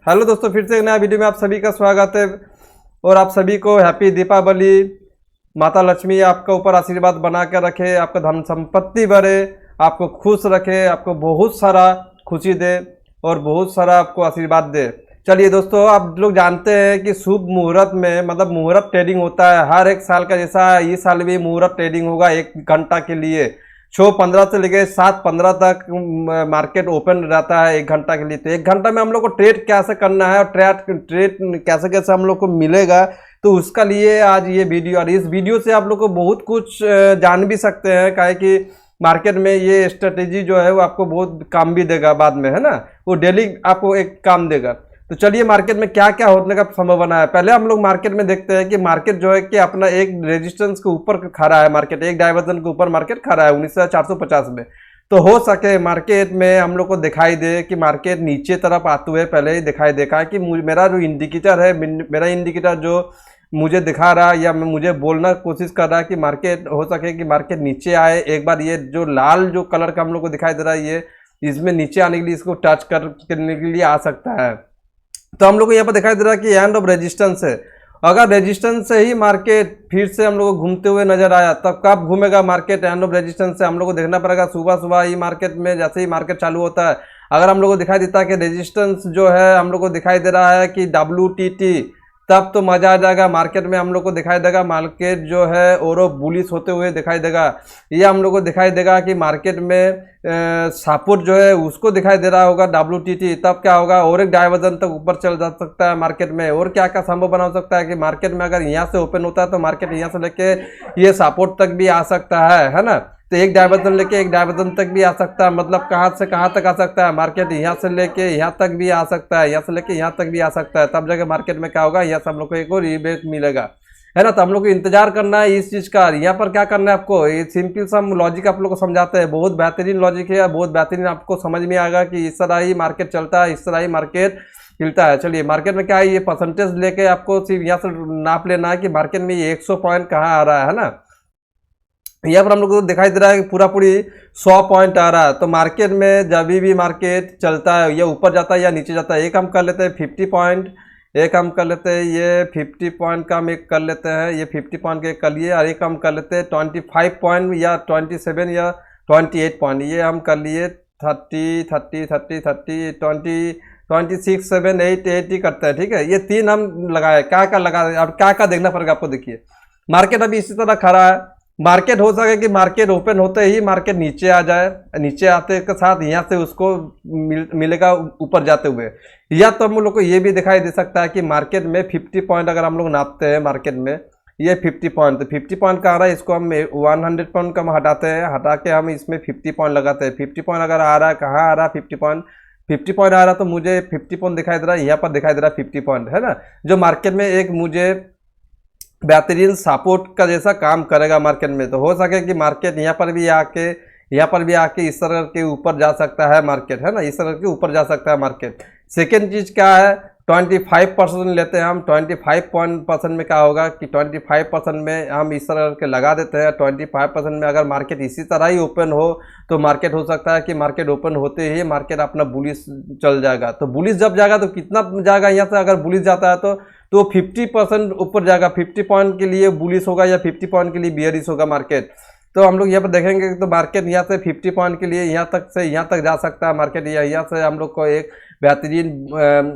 Hello दोस्तों, फिर से एक नया वीडियो में आप सभी का स्वागत है। और आप सभी को हैप्पी दीपावली। माता लक्ष्मी आपका ऊपर आशीर्वाद बना कर रखे, आपका धन संपत्ति बढ़े, आपको खुश रखे, आपको बहुत सारा खुशी दे और बहुत सारा आपको आशीर्वाद दे। चलिए दोस्तों, आप लोग जानते हैं कि शुभ मुहूर्त में मतलब मुहूर्त ट्रेडिंग होता है हर एक साल का। जैसा इस साल भी मुहूर्त ट्रेडिंग होगा 1 घंटा के लिए। 6:15 से लेकर 7:15 तक मार्केट ओपन रहता है 1 घंटा के लिए। तो 1 घंटा में हम लोग को ट्रेड कैसे करना है और ट्रेड कैसे कैसे हम लोग को मिलेगा, तो उसका लिए आज ये वीडियो। और इस वीडियो से आप लोग को बहुत कुछ जान भी सकते हैं, काहे कि मार्केट में ये स्ट्रेटेजी जो है वो आपको बहुत काम भी देगा बाद में, है ना। वो डेली आपको एक काम देगा। तो चलिए, मार्केट में क्या क्या होने का संभावना है। पहले हम लोग मार्केट में देखते हैं कि मार्केट जो है कि अपना एक रेजिस्टेंस के ऊपर खड़ा है। मार्केट एक डाइवर्जन के ऊपर मार्केट खड़ा है 19,450 में। तो हो सके मार्केट में हम लोग को दिखाई दे कि मार्केट नीचे तरफ आते हुए पहले ही दिखाई देखा है कि मेरा जो इंडिकेटर है, मेरा इंडिकेटर जो मुझे दिखा रहा है या मुझे बोलना कोशिश कर रहा है कि मार्केट हो सके कि मार्केट नीचे आए। एक बार ये जो लाल जो कलर का हम लोग को दिखाई दे रहा है, ये इसमें नीचे आने के लिए इसको टच करने के लिए आ सकता है। तो हम लोग को यहाँ पर दिखाई दे रहा है कि एंड ऑफ रेजिस्टेंस है। अगर रेजिस्टेंस से ही मार्केट फिर से हम लोग को घूमते हुए नजर आया, तब कब घूमेगा मार्केट एंड ऑफ रेजिस्टेंस से हम लोग को देखना पड़ेगा। सुबह सुबह ही मार्केट में जैसे ही मार्केट चालू होता है, अगर हम लोग को दिखाई देता है कि रेजिस्टेंस जो है हम लोग को दिखाई दे रहा है कि WTT, तब तो मजा आ जाएगा। मार्केट में हम लोग को दिखाई देगा मार्केट जो है और बुलिश होते हुए दिखाई देगा। ये हम लोग को दिखाई देगा कि मार्केट में सपोर्ट जो है उसको दिखाई दे रहा होगा WTT। तब क्या होगा, और एक डाइवर्जन तक ऊपर चल जा सकता है मार्केट में। और क्या क्या संभव बना सकता है कि मार्केट में अगर यहाँ से ओपन होता है तो मार्केट यहाँ से लेके ये सपोर्ट तक भी आ सकता है ना। तो एक डाइवर्जन लेके एक डाइवर्जन तक भी आ सकता है। मतलब कहाँ से कहाँ तक आ सकता है मार्केट, यहाँ से लेके यहाँ तक भी आ सकता है, यहाँ से लेके यहाँ तक भी आ सकता है। तब जाके मार्केट में क्या होगा, यहाँ से हम लोग को एक और रीबेट मिलेगा, है ना। तो हम लोग को इंतजार करना है इस चीज़ का। यहाँ पर क्या करना है आपको, ये सिंपल सा लॉजिक आप लोग को समझाते हैं। बहुत बेहतरीन लॉजिक है, बहुत बेहतरीन आपको समझ में आएगा कि इस तरह ही मार्केट चलता है, इस तरह ही मार्केट हिलता है। चलिए, मार्केट में क्या है, ये परसेंटेज लेके आपको सिर्फ यहाँ से नाप लेना है कि मार्केट में ये 100 पॉइंट कहाँ आ रहा है ना। यहाँ पर हम लोग को दिखाई दे रहा है कि पूरा पूरी 100 पॉइंट आ रहा है। तो मार्केट में जब भी मार्केट चलता है, या ऊपर जाता है या नीचे जाता है, एक हम कर लेते हैं 50 पॉइंट, एक हम कर लेते हैं ये 50 पॉइंट का हम एक कर लेते हैं, ये 50 पॉइंट के कर लिए। और एक हम कर लेते हैं 25 पॉइंट या 27 या 28 पॉइंट, ये हम कर लिए 30 30 30 30 20 26 7 8 8 ही करते हैं। ठीक है, ये 3 हम लगाए। क्या क्या लगा, अब क्या क्या देखना पड़ेगा आपको। देखिए, मार्केट अभी इसी तरह खड़ा है। मार्केट हो सके कि मार्केट ओपन होते ही मार्केट नीचे आ जाए, नीचे आते के साथ यहाँ से उसको मिलेगा ऊपर जाते हुए। या तो हम लोग को ये भी दिखाई दे सकता है कि मार्केट में 50 पॉइंट अगर हम लोग नापते हैं मार्केट में, ये 50 पॉइंट, तो 50 पॉइंट का आ रहा है, इसको हम 100 पॉइंट का हम हटाते हैं, हटा के हम इसमें 50 पॉइंट लगाते हैं। 50 पॉइंट अगर आ रहा है, कहाँ आ रहा है 50 पॉइंट, 50 पॉइंट आ रहा है, तो मुझे 50 पॉइंट दिखाई दे रहा है, यहाँ पर दिखाई दे रहा है 50 पॉइंट, है ना। जो मार्केट में एक मुझे बेहतरीन सपोर्ट का जैसा काम करेगा मार्केट में। तो हो सके कि मार्केट यहाँ पर भी आके इस तरह के ऊपर जा सकता है मार्केट, है ना, इस तरह के ऊपर जा सकता है मार्केट। सेकेंड चीज़ क्या है, 25% लेते हैं हम। 25% में क्या होगा कि 25% में हम इस तरह के लगा देते हैं। 25% में अगर मार्केट इसी तरह ही ओपन हो, तो मार्केट हो सकता है कि मार्केट ओपन होते ही मार्केट अपना बुलिश चल जाएगा। तो बुलिश जब जाएगा तो कितना जाएगा, यहाँ से अगर बुलिश जाता है तो 50% ऊपर जाएगा। 50 पॉइंट के लिए बुलिश होगा या 50 पॉइंट के लिए बियरिश होगा मार्केट। तो हम लोग यहाँ पर देखेंगे तो मार्केट यहाँ से 50 पॉइंट के लिए यहाँ तक से यहाँ तक जा सकता है मार्केट। यहाँ से हम लोग को एक बेहतरीन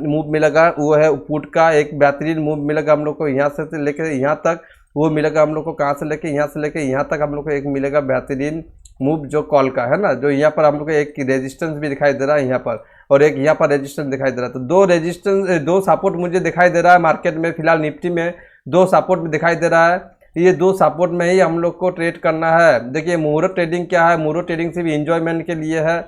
मूव मिलेगा, वो है पुट का एक बेहतरीन मूव मिलेगा हम लोग को। यहाँ से लेकर यहाँ तक वो मिलेगा हम लोग को। कहाँ से लेके यहाँ तक हम लोग को एक मिलेगा बेहतरीन मूव जो कॉल का, है ना। जो यहाँ पर हम लोग को एक रेजिस्टेंस भी दिखाई दे रहा है यहाँ पर, और एक यहाँ पर रेजिस्टेंस दिखाई दे रहा है। तो दो सपोर्ट मुझे दिखाई दे रहा है मार्केट में। फिलहाल निफ्टी में 2 सपोर्ट दिखाई दे रहा है। ये 2 सपोर्ट में ही हम लोग को ट्रेड करना है। देखिए, मुहूर्त ट्रेडिंग क्या है, मुहूर्त ट्रेडिंग सिर्फ इंजॉयमेंट के लिए है।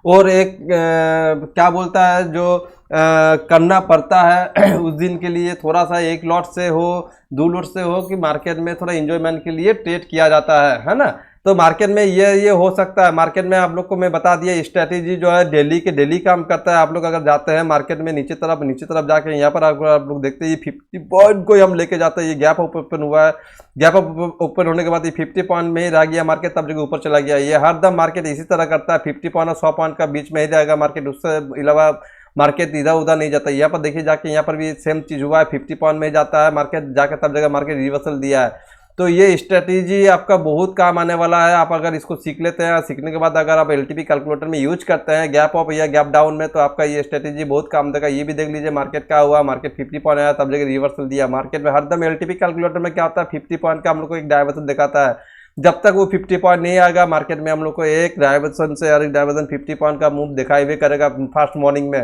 और एक क्या बोलता है जो करना पड़ता है उस दिन के लिए, थोड़ा सा 1 लॉट से हो 2 लॉट से हो, कि मार्केट में थोड़ा इंजॉयमेंट के लिए ट्रेड किया जाता है ना। तो मार्केट में ये हो सकता है। मार्केट में आप लोग को मैं बता दिया स्ट्रैटेजी जो है डेली के डेली काम करता है। आप लोग अगर जाते हैं मार्केट में नीचे तरफ जाके यहाँ पर आप लोग देखते हैं ये 50 पॉइंट को हम लेके जाते हैं। ये गैप ओपन हुआ है, गैप ओपन होने के बाद ये 50 पॉइंट में ही रह गया मार्केट, तब जगह ऊपर चला गया। ये हर दम मार्केट इसी तरह करता है, 50 पॉइंट और 100 पॉइंट का बीच में ही रहेगा मार्केट। उससे अलावा मार्केट इधर उधर नहीं जाता। यहाँ पर देखिए जाके यहाँ पर भी सेम चीज़ हुआ है, 50 पॉइंट में जाता है मार्केट, जाकर तब जगह मार्केट रिवर्सल दिया है। तो ये स्ट्रेटेजी आपका बहुत काम आने वाला है। आप अगर इसको सीख लेते हैं, सीखने के बाद अगर आप एलटीपी कैलकुलेटर में यूज करते हैं गैप अप या गैप डाउन में, तो आपका ये स्ट्रेटेजी बहुत काम देगा। ये भी देख लीजिए मार्केट का हुआ, मार्केट 50 पॉइंट आया तब जगह रिवर्सल दिया। मार्केट में हरदम एलटीपी कैलकुलेटर में क्या होता है, 50 पॉइंट का हम लोग को एक डायवर्सन दिखाता है। जब तक वो 50 पॉइंट नहीं आएगा मार्केट में हम लोग को एक डायवर्सन से और एक डायवर्सन 50 पॉइंट का मूव दिखाई भी करेगा फास्ट मॉर्निंग में,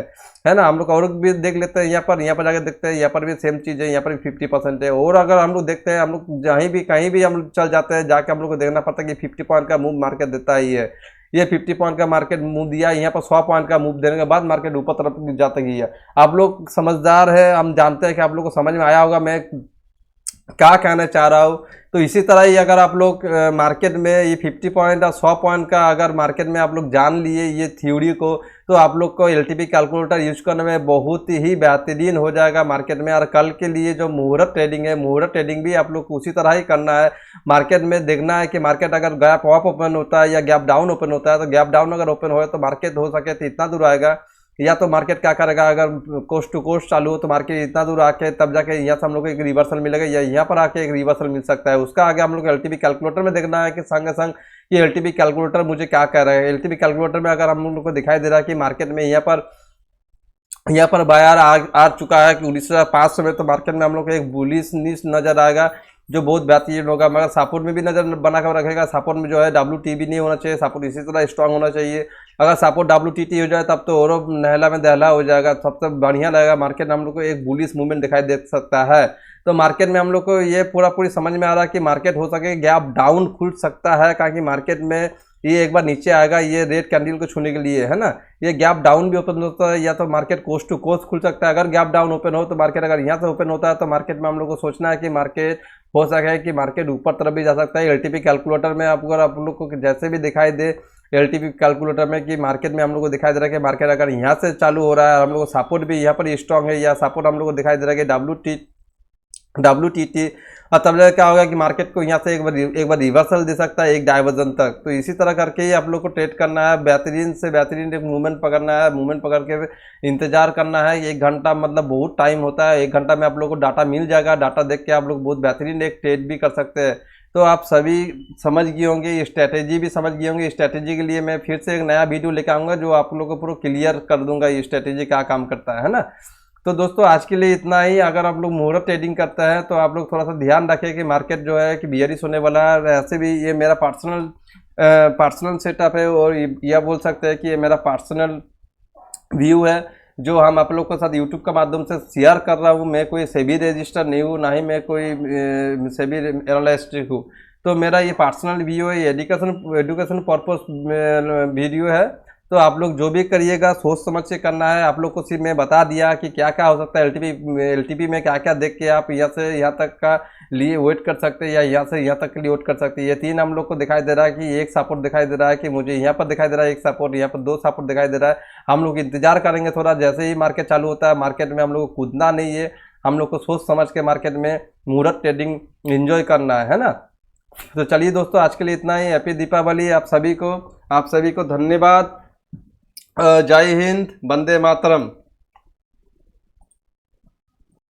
है ना। हम लोग और भी देख लेते हैं, यहाँ पर जाकर देखते हैं, यहाँ पर भी सेम चीज़ है, यहाँ पर भी 50% है। और अगर हम लोग देखते हैं, हम लोग कहीं भी हम लोग चल जाते हैं, जाके हम लोग को देखना पड़ता है कि 50 पॉइंट का मूव मार्केट देता ही है। ये 50 पॉइंट का मार्केट मूव दिया, यहाँ पर 100 पॉइंट का मूव देने के बाद मार्केट ऊपर तरफ जाता ही है। आप लोग समझदार है, हम जानते हैं कि आप लोग को समझ में आया होगा मैं क्या कहना चाह रहा हूँ। तो इसी तरह ही अगर आप लोग मार्केट में ये 50 पॉइंट और 100 पॉइंट का अगर मार्केट में आप लोग जान लिए ये थ्योरी को, तो आप लोग को एलटीपी कैलकुलेटर यूज करने में बहुत ही बेहतरीन हो जाएगा मार्केट में। और कल के लिए जो मुहूर्त ट्रेडिंग है, मुहूर्त ट्रेडिंग भी आप लोग को उसी तरह ही करना है। मार्केट में देखना है कि मार्केट अगर गैप अप ओपन होता है या गैप डाउन ओपन होता है, तो गैप डाउन अगर ओपन हो तो मार्केट हो सके तो इतना दूर आएगा, या तो मार्केट क्या करेगा, अगर कोस्ट टू कोस्ट चालू हो तो मार्केट इतना दूर आके तब जाके यहाँ से हम लोग को एक रिवर्सल मिलेगा, या यहाँ पर आके एक रिवर्सल मिल सकता है। उसका आगे हम लोग एलटीपी कैलकुलेटर में देखना है कि संग संग ये एलटीपी कैलकुलेटर मुझे क्या कह रहा है। एलटीपी कैलकुलेटर में अगर हम लोग को दिखाई दे रहा है कि मार्केट में यहाँ पर बायर आ चुका है कि 19,500 में, तो मार्केट में हम लोग को एक बुलिश नीच नजर आएगा जो बहुत बेहतरीन होगा। मगर सपोर्ट में भी नजर बना कर रखेगा। सपोर्ट में जो है WT भी नहीं होना चाहिए, सपोर्ट इसी तरह स्ट्रांग होना चाहिए। अगर सपोर्ट WTT हो जाए तब तो और नहला में दहला हो जाएगा, सबसे बढ़िया लगेगा। मार्केट में हम लोग को एक बुलिश मूवमेंट दिखाई दे सकता है। तो मार्केट में हम लोग को ये पूरी समझ में आ रहा है कि मार्केट हो सके गैप डाउन खुल सकता है, क्योंकि मार्केट में ये एक बार नीचे आएगा ये रेड कैंडल को छूने के लिए, है ना। ये गैप डाउन भी ओपन होता है, या तो मार्केट कोस्ट टू कोस्ट खुल सकता है। अगर गैप डाउन ओपन हो तो मार्केट अगर यहाँ से ओपन होता है तो मार्केट में हम लोग को सोचना है कि मार्केट हो सके है कि मार्केट ऊपर तरफ भी जा सकता है। एलटीपी कैलकुलेटर में अगर आप लोग को जैसे भी दिखाई दे एलटीपी कैलकुलेटर में कि मार्केट में हम लोग को दिखाई दे रहा है कि मार्केट अगर यहाँ से चालू हो रहा है, हम लोग को सपोर्ट भी यहाँ पर स्ट्रांग है, या सपोर्ट हम लोग को दिखाई दे रहा है कि WTT, और तब क्या होगा कि मार्केट को यहाँ से एक बार रिवर्सल दे सकता है एक डायवर्जन तक। तो इसी तरह करके ही आप लोग को ट्रेड करना है, बेहतरीन से बेहतरीन एक मूवमेंट पकड़ना है। मूवमेंट पकड़ के इंतजार करना है। 1 घंटा मतलब बहुत टाइम होता है, 1 घंटा में आप लोग को डाटा मिल जाएगा। डाटा देख के आप लोग बहुत बेहतरीन एक ट्रेड भी कर सकते हैं। तो आप सभी समझ गए होंगे, स्ट्रैटेजी भी समझ गए होंगे। स्ट्रैटेजी के लिए मैं फिर से एक नया वीडियो लेकर आऊँगा जो आप लोग को पूरा क्लियर कर दूंगा ये स्ट्रैटेजी क्या काम करता है ना। तो दोस्तों आज के लिए इतना ही। अगर आप लोग मुहूर्त ट्रेडिंग करते हैं तो आप लोग थोड़ा सा ध्यान रखें कि मार्केट जो है कि बियरिश होने वाला है। ऐसे भी ये मेरा पर्सनल सेटअप है, और यह बोल सकते हैं कि ये मेरा पर्सनल व्यू है जो हम आप लोग के साथ यूट्यूब के माध्यम से शेयर कर रहा हूँ। मैं कोई सेबी रजिस्टर नहीं हूँ, ना ही मैं कोई सेबी एनालिस्ट हूँ। तो मेरा ये पर्सनल व्यू है, एजुकेशन पर्पस वीडियो है। तो आप लोग जो भी करिएगा सोच समझ के करना है। आप लोग को सिर्फ मैं बता दिया कि क्या क्या हो सकता है एलटीपी में क्या क्या देख के आप यहाँ से यहाँ तक का लिए वेट कर सकते हैं, या यहाँ से यहाँ तक के लिए वेट कर सकते हैं। ये 3 हम लोग को दिखाई दे रहा है कि एक सपोर्ट दिखाई दे रहा है कि मुझे यहाँ पर दिखाई दे रहा है एक सपोर्ट, यहाँ पर 2 सपोर्ट दिखाई दे रहा है। हम लोग इंतजार करेंगे थोड़ा, जैसे ही मार्केट चालू होता है मार्केट में हम लोग को कूदना नहीं है, हम लोग को सोच समझ के मार्केट में मुहूर्त ट्रेडिंग एंजॉय करना है ना। तो चलिए दोस्तों आज के लिए इतना ही। हैप्पी दीपावली आप सभी को धन्यवाद। जय हिंद, वंदे मातरम।